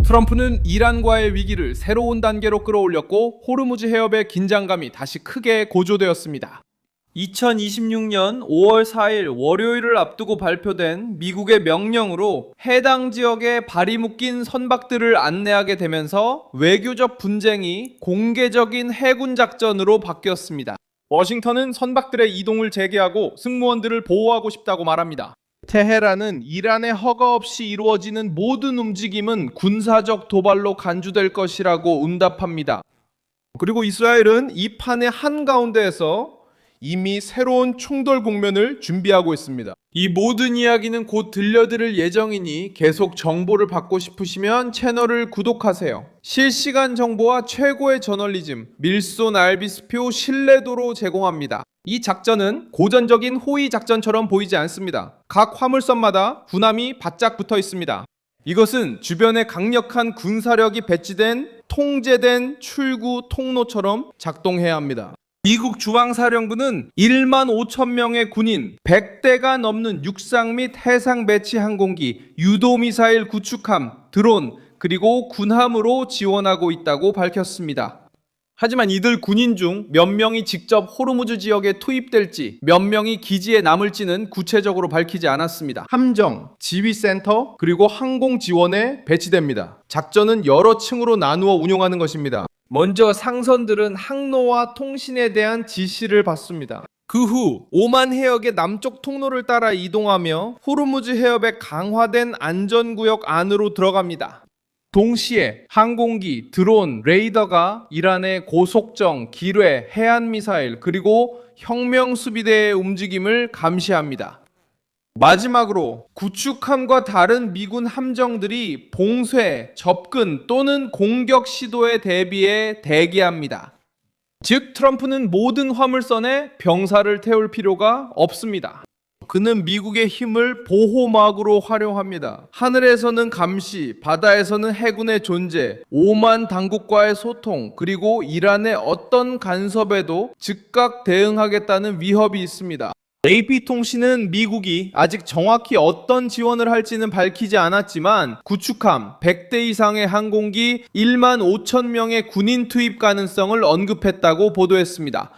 트럼프는 이란과의 위기를 새로운 단계로 끌어올렸고 호르무즈 해협의 긴장감이 다시 크게 고조되었습니다. 2026년 5월 4일 월요일을 앞두고 발표된 미국의 명령으로 해당 지역에 발이 묶인 선박들을 안내하게 되면서 외교적 분쟁이 공개적인 해군 작전으로 바뀌었습니다. 워싱턴은 선박들의 이동을 재개하고 승무원들을 보호하고 싶다고 말합니다. 테헤란은 이란의 허가 없이 이루어지는 모든 움직임은 군사적 도발로 간주될 것이라고 응답합니다. 그리고 이스라엘은 이 판의 한가운데에서 이미 새로운 충돌 국면을 준비하고 있습니다. 이 모든 이야기는 곧 들려드릴 예정이니 계속 정보를 받고 싶으시면 채널을 구독하세요. 실시간 정보와 최고의 저널리즘, 밀손 알비스표 신뢰도로 제공합니다. 이 작전은 고전적인 호위 작전처럼 보이지 않습니다. 각 화물선마다 군함이 바짝 붙어 있습니다. 이것은 주변에 강력한 군사력이 배치된 통제된 출구 통로처럼 작동해야 합니다. 미국 주방사령부는 1만 5천 명의 군인, 100대가 넘는 육상 및 해상 배치 항공기, 유도미사일 구축함, 드론, 그리고 군함으로 지원하고 있다고 밝혔습니다. 하지만 이들 군인 중 몇 명이 직접 호르무즈 지역에 투입될지, 몇 명이 기지에 남을지는 구체적으로 밝히지 않았습니다. 함정, 지휘센터, 그리고 항공 지원에 배치됩니다. 작전은 여러 층으로 나누어 운용하는 것입니다. 먼저 상선들은 항로와 통신에 대한 지시를 받습니다. 그 후 오만 해역의 남쪽 통로를 따라 이동하며 호르무즈 해협의 강화된 안전구역 안으로 들어갑니다. 동시에 항공기, 드론, 레이더가 이란의 고속정, 기뢰, 해안미사일, 그리고 혁명수비대의 움직임을 감시합니다. 마지막으로 구축함과 다른 미군 함정들이 봉쇄, 접근 또는 공격 시도에 대비해 대기합니다. 즉 트럼프는 모든 화물선에 병사를 태울 필요가 없습니다. 그는 미국의 힘을 보호막으로 활용합니다. 하늘에서는 감시, 바다에서는 해군의 존재, 오만 당국과의 소통, 그리고 이란의 어떤 간섭에도 즉각 대응하겠다는 위협이 있습니다. AP통신은 미국이 아직 정확히 어떤 지원을 할지는 밝히지 않았지만 구축함, 100대 이상의 항공기, 1만 5천 명의 군인 투입 가능성을 언급했다고 보도했습니다.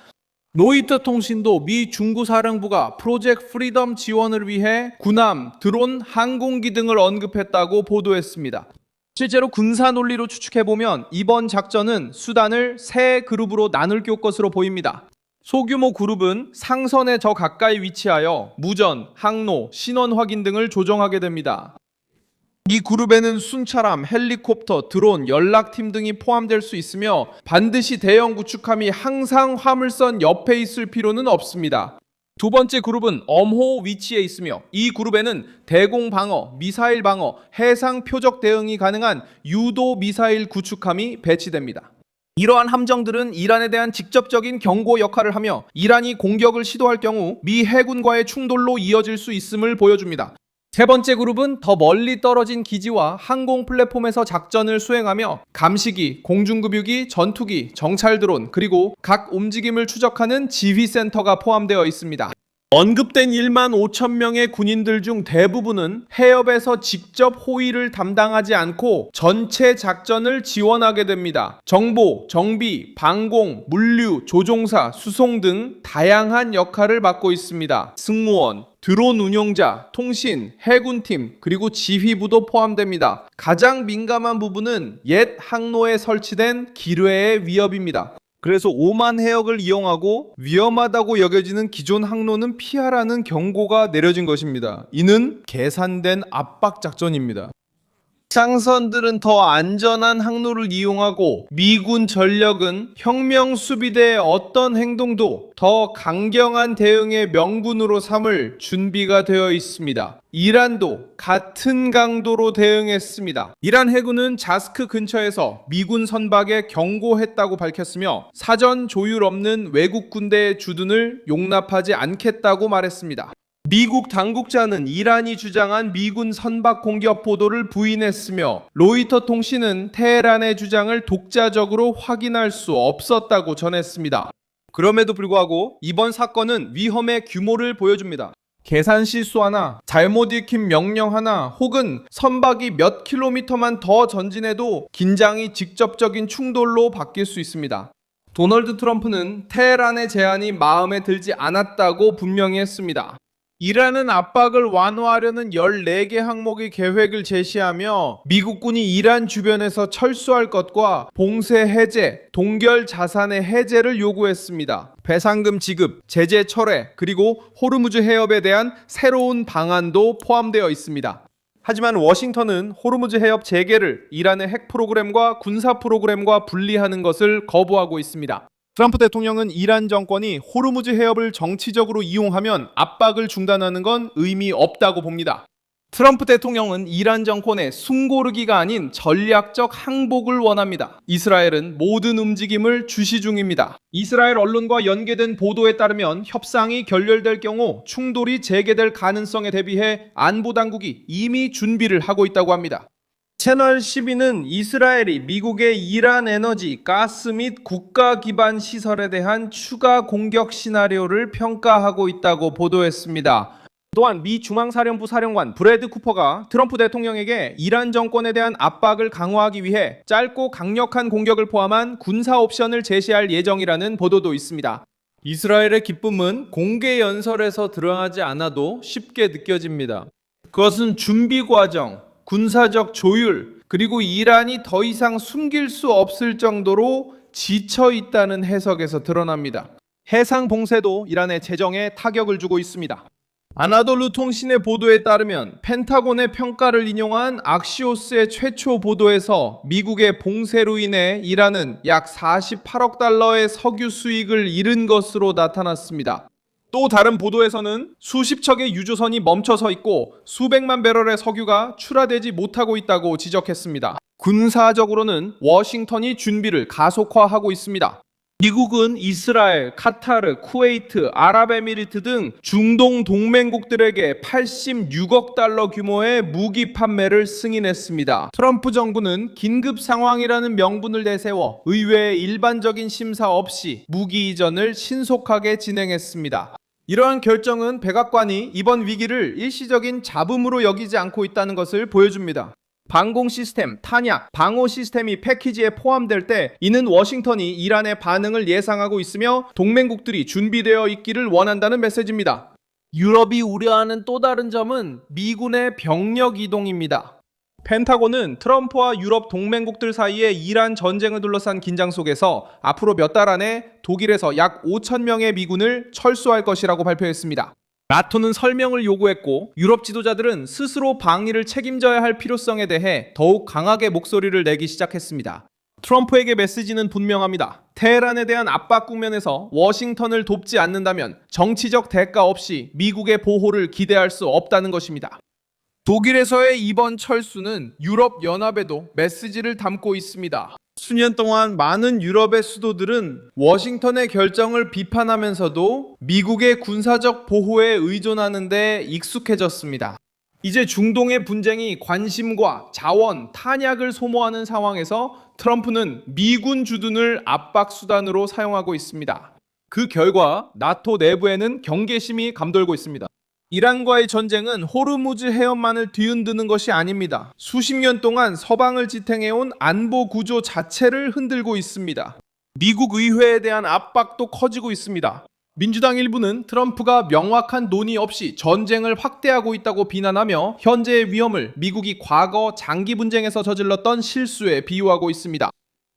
로이터 통신도 미 중구사령부가 프로젝트 프리덤 지원을 위해 군함, 드론, 항공기 등을 언급했다고 보도했습니다. 실제로 군사 논리로 추측해보면 이번 작전은 수단을 세 그룹으로 나눌 것으로 보입니다. 소규모 그룹은 상선에 더 가까이 위치하여 무전, 항로, 신원 확인 등을 조정하게 됩니다. 이 그룹에는 순찰함, 헬리콥터, 드론, 연락팀 등이 포함될 수 있으며 반드시 대형 구축함이 항상 화물선 옆에 있을 필요는 없습니다. 두 번째 그룹은 엄호 위치에 있으며 이 그룹에는 대공 방어, 미사일 방어, 해상 표적 대응이 가능한 유도 미사일 구축함이 배치됩니다. 이러한 함정들은 이란에 대한 직접적인 경고 역할을 하며 이란이 공격을 시도할 경우 미 해군과의 충돌로 이어질 수 있음을 보여줍니다. 세 번째 그룹은 더 멀리 떨어진 기지와 항공 플랫폼에서 작전을 수행하며 감시기, 공중급유기, 전투기, 정찰 드론, 그리고 각 움직임을 추적하는 지휘센터가 포함되어 있습니다. 언급된 1만 5천 명의 군인들 중 대부분은 해협에서 직접 호위를 담당하지 않고 전체 작전을 지원하게 됩니다. 정보, 정비, 방공, 물류, 조종사, 수송 등 다양한 역할을 맡고 있습니다. 승무원, 드론 운용자, 통신, 해군팀, 그리고 지휘부도 포함됩니다. 가장 민감한 부분은 옛 항로에 설치된 기뢰의 위협입니다. 그래서 오만 해역을 이용하고 위험하다고 여겨지는 기존 항로는 피하라는 경고가 내려진 것입니다. 이는 계산된 압박 작전입니다. 상선들은 더 안전한 항로를 이용하고 미군 전력은 혁명수비대의 어떤 행동도 더 강경한 대응의 명분으로 삼을 준비가 되어 있습니다. 이란도 같은 강도로 대응했습니다. 이란 해군은 자스크 근처에서 미군 선박에 경고했다고 밝혔으며 사전 조율 없는 외국 군대의 주둔을 용납하지 않겠다고 말했습니다. 미국 당국자는 이란이 주장한 미군 선박 공격 보도를 부인했으며 로이터 통신은 테헤란의 주장을 독자적으로 확인할 수 없었다고 전했습니다. 그럼에도 불구하고 이번 사건은 위험의 규모를 보여줍니다. 계산 실수 하나, 잘못 읽힌 명령 하나, 혹은 선박이 몇 킬로미터만 더 전진해도 긴장이 직접적인 충돌로 바뀔 수 있습니다. 도널드 트럼프는 테헤란의 제안이 마음에 들지 않았다고 분명히 했습니다. 이란은 압박을 완화하려는 14개 항목의 계획을 제시하며 미국군이 이란 주변에서 철수할 것과 봉쇄 해제, 동결 자산의 해제를 요구했습니다. 배상금 지급, 제재 철회, 그리고 호르무즈 해협에 대한 새로운 방안도 포함되어 있습니다. 하지만 워싱턴은 호르무즈 해협 재개를 이란의 핵 프로그램과 군사 프로그램과 분리하는 것을 거부하고 있습니다. 트럼프 대통령은 이란 정권이 호르무즈 해협을 정치적으로 이용하면 압박을 중단하는 건 의미 없다고 봅니다. 트럼프 대통령은 이란 정권의 숨고르기가 아닌 전략적 항복을 원합니다. 이스라엘은 모든 움직임을 주시 중입니다. 이스라엘 언론과 연계된 보도에 따르면 협상이 결렬될 경우 충돌이 재개될 가능성에 대비해 안보당국이 이미 준비를 하고 있다고 합니다. 채널 12는 이스라엘이 미국의 이란 에너지, 가스 및 국가 기반 시설에 대한 추가 공격 시나리오를 평가하고 있다고 보도했습니다. 또한 미 중앙사령부 사령관 브래드 쿠퍼가 트럼프 대통령에게 이란 정권에 대한 압박을 강화하기 위해 짧고 강력한 공격을 포함한 군사 옵션을 제시할 예정이라는 보도도 있습니다. 이스라엘의 기쁨은 공개 연설에서 드러나지 않아도 쉽게 느껴집니다. 그것은 준비 과정, 군사적 조율, 그리고 이란이 더 이상 숨길 수 없을 정도로 지쳐 있다는 해석에서 드러납니다. 해상 봉쇄도 이란의 재정에 타격을 주고 있습니다. 아나돌루 통신의 보도에 따르면 펜타곤의 평가를 인용한 악시오스의 최초 보도에서 미국의 봉쇄로 인해 이란은 약 48억 달러의 석유 수익을 잃은 것으로 나타났습니다. 또 다른 보도에서는 수십 척의 유조선이 멈춰서 있고 수백만 배럴의 석유가 출하되지 못하고 있다고 지적했습니다. 군사적으로는 워싱턴이 준비를 가속화하고 있습니다. 미국은 이스라엘, 카타르, 쿠웨이트, 아랍에미리트 등 중동 동맹국들에게 86억 달러 규모의 무기 판매를 승인했습니다. 트럼프 정부는 긴급 상황이라는 명분을 내세워 의회의 일반적인 심사 없이 무기 이전을 신속하게 진행했습니다. 이러한 결정은 백악관이 이번 위기를 일시적인 잡음으로 여기지 않고 있다는 것을 보여줍니다. 방공 시스템, 탄약, 방어 시스템이 패키지에 포함될 때 이는 워싱턴이 이란의 반응을 예상하고 있으며 동맹국들이 준비되어 있기를 원한다는 메시지입니다. 유럽이 우려하는 또 다른 점은 미군의 병력 이동입니다. 펜타곤은 트럼프와 유럽 동맹국들 사이에 이란 전쟁을 둘러싼 긴장 속에서 앞으로 몇 달 안에 독일에서 약 5천 명의 미군을 철수할 것이라고 발표했습니다. 나토는 설명을 요구했고 유럽 지도자들은 스스로 방위를 책임져야 할 필요성에 대해 더욱 강하게 목소리를 내기 시작했습니다. 트럼프에게 메시지는 분명합니다. 테헤란에 대한 압박 국면에서 워싱턴을 돕지 않는다면 정치적 대가 없이 미국의 보호를 기대할 수 없다는 것입니다. 독일에서의 이번 철수는 유럽 연합에도 메시지를 담고 있습니다. 수년 동안 많은 유럽의 수도들은 워싱턴의 결정을 비판하면서도 미국의 군사적 보호에 의존하는 데 익숙해졌습니다. 이제 중동의 분쟁이 관심과 자원, 탄약을 소모하는 상황에서 트럼프는 미군 주둔을 압박 수단으로 사용하고 있습니다. 그 결과 나토 내부에는 경계심이 감돌고 있습니다. 이란과의 전쟁은 호르무즈 해협만을 뒤흔드는 것이 아닙니다. 수십 년 동안 서방을 지탱해온 안보 구조 자체를 흔들고 있습니다. 미국 의회에 대한 압박도 커지고 있습니다. 민주당 일부는 트럼프가 명확한 논의 없이 전쟁을 확대하고 있다고 비난하며 현재의 위험을 미국이 과거 장기 분쟁에서 저질렀던 실수에 비유하고 있습니다.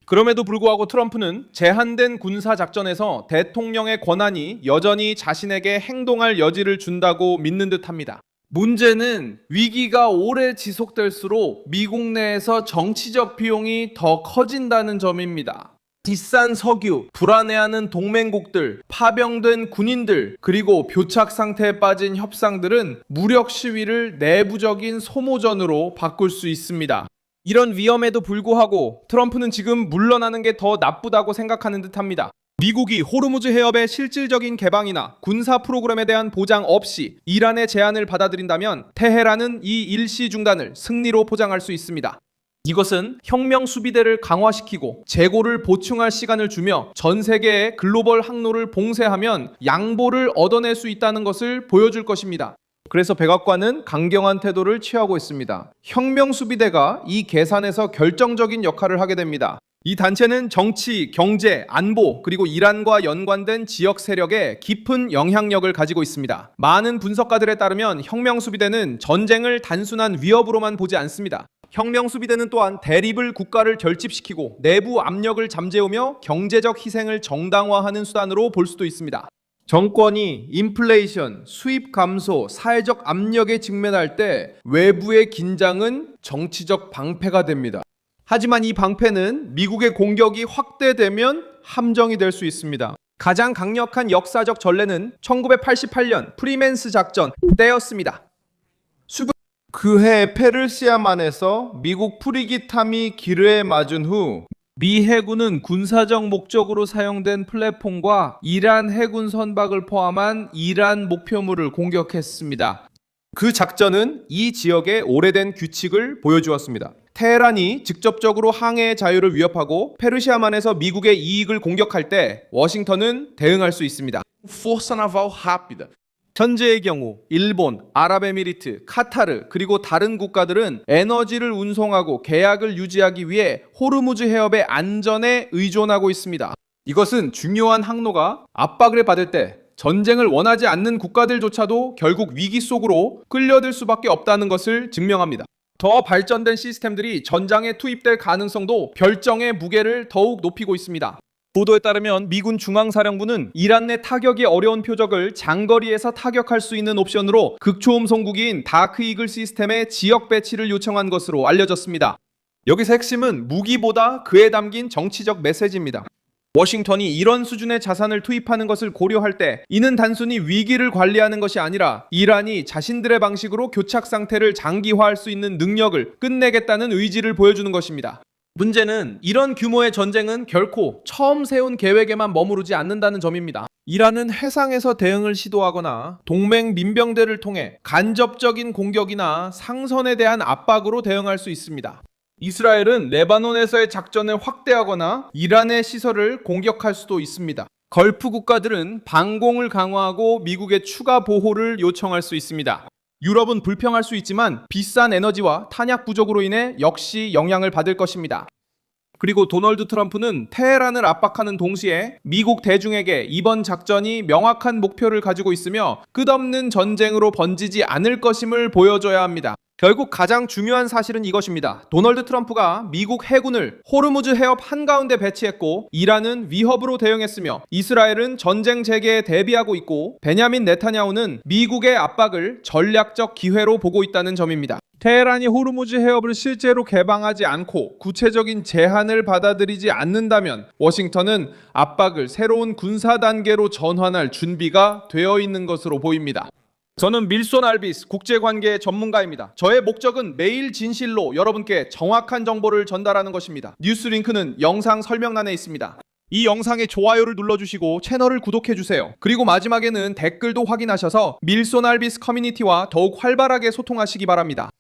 그럼에도 불구하고 트럼프는 제한된 군사작전에서 대통령의 권한이 여전히 자신에게 행동할 여지를 준다고 믿는 듯합니다. 문제는 위기가 오래 지속될수록 미국 내에서 정치적 비용이 더 커진다는 점입니다. 비싼 석유, 불안해하는 동맹국들, 파병된 군인들, 그리고 표착 상태에 빠진 협상들은 무력 시위를 내부적인 소모전으로 바꿀 수 있습니다. 이런 위험에도 불구하고 트럼프는 지금 물러나는 게 더 나쁘다고 생각하는 듯합니다. 미국이 호르무즈 해협의 실질적인 개방이나 군사 프로그램에 대한 보장 없이 이란의 제안을 받아들인다면 테헤란은 이 일시 중단을 승리로 포장할 수 있습니다. 이것은 혁명 수비대를 강화시키고 재고를 보충할 시간을 주며 전 세계의 글로벌 항로를 봉쇄하면 양보를 얻어낼 수 있다는 것을 보여줄 것입니다. 그래서 백악관은 강경한 태도를 취하고 있습니다. 혁명 수비대가 이 계산에서 결정적인 역할을 하게 됩니다. 이 단체는 정치, 경제, 안보, 그리고 이란과 연관된 지역 세력에 깊은 영향력을 가지고 있습니다. 많은 분석가들에 따르면 혁명 수비대는 전쟁을 단순한 위협으로만 보지 않습니다. 혁명 수비대는 또한 대립을 국가를 결집시키고 내부 압력을 잠재우며 경제적 희생을 정당화하는 수단으로 볼 수도 있습니다. 정권이 인플레이션, 수입 감소, 사회적 압력에 직면할 때 외부의 긴장은 정치적 방패가 됩니다. 하지만 이 방패는 미국의 공격이 확대되면 함정이 될 수 있습니다. 가장 강력한 역사적 전례는 1988년 프리맨스 작전 때였습니다. 그해 페르시아만에서 미국 프리기탐이 기뢰에 맞은 후 미 해군은 군사적 목적으로 사용된 플랫폼과 이란 해군 선박을 포함한 이란 목표물을 공격했습니다. 그 작전은 이 지역의 오래된 규칙을 보여주었습니다. 테헤란이 직접적으로 항해의 자유를 위협하고 페르시아만에서 미국의 이익을 공격할 때 워싱턴은 대응할 수 있습니다. força naval rápida. 현재의 경우 일본, 아랍에미리트, 카타르 그리고 다른 국가들은 에너지를 운송하고 계약을 유지하기 위해 호르무즈 해협의 안전에 의존하고 있습니다. 이것은 중요한 항로가 압박을 받을 때 전쟁을 원하지 않는 국가들조차도 결국 위기 속으로 끌려들 수밖에 없다는 것을 증명합니다. 더 발전된 시스템들이 전장에 투입될 가능성도 별정의 무게를 더욱 높이고 있습니다. 보도에 따르면 미군 중앙사령부는 이란 내 타격이 어려운 표적을 장거리에서 타격할 수 있는 옵션으로 극초음 송구기인 다크 이글 시스템의 지역 배치를 요청한 것으로 알려졌습니다. 여기서 핵심은 무기보다 그에 담긴 정치적 메시지입니다. 워싱턴이 이런 수준의 자산을 투입하는 것을 고려할 때 이는 단순히 위기를 관리하는 것이 아니라 이란이 자신들의 방식으로 교착 상태를 장기화할 수 있는 능력을 끝내겠다는 의지를 보여주는 것입니다. 문제는 이런 규모의 전쟁은 결코 처음 세운 계획에만 머무르지 않는다는 점입니다. 이란은 해상에서 대응을 시도하거나 동맹 민병대를 통해 간접적인 공격이나 상선에 대한 압박으로 대응할 수 있습니다. 이스라엘은 레바논에서의 작전을 확대하거나 이란의 시설을 공격할 수도 있습니다. 걸프 국가들은 방공을 강화하고 미국의 추가 보호를 요청할 수 있습니다. 유럽은 불평할 수 있지만 비싼 에너지와 탄약 부족으로 인해 역시 영향을 받을 것입니다. 그리고 도널드 트럼프는 테헤란을 압박하는 동시에 미국 대중에게 이번 작전이 명확한 목표를 가지고 있으며 끝없는 전쟁으로 번지지 않을 것임을 보여줘야 합니다. 결국 가장 중요한 사실은 이것입니다. 도널드 트럼프가 미국 해군을 호르무즈 해협 한가운데 배치했고 이란은 위협으로 대응했으며 이스라엘은 전쟁 재개에 대비하고 있고 베냐민 네타냐후는 미국의 압박을 전략적 기회로 보고 있다는 점입니다. 테헤란이 호르무즈 해협을 실제로 개방하지 않고 구체적인 제한을 받아들이지 않는다면 워싱턴은 압박을 새로운 군사 단계로 전환할 준비가 되어 있는 것으로 보입니다. 저는 밀손 알비스 국제관계 전문가입니다. 저의 목적은 매일 진실로 여러분께 정확한 정보를 전달하는 것입니다. 뉴스 링크는 영상 설명란에 있습니다. 이 영상에 좋아요를 눌러주시고 채널을 구독해주세요. 그리고 마지막에는 댓글도 확인하셔서 밀손 알비스 커뮤니티와 더욱 활발하게 소통하시기 바랍니다.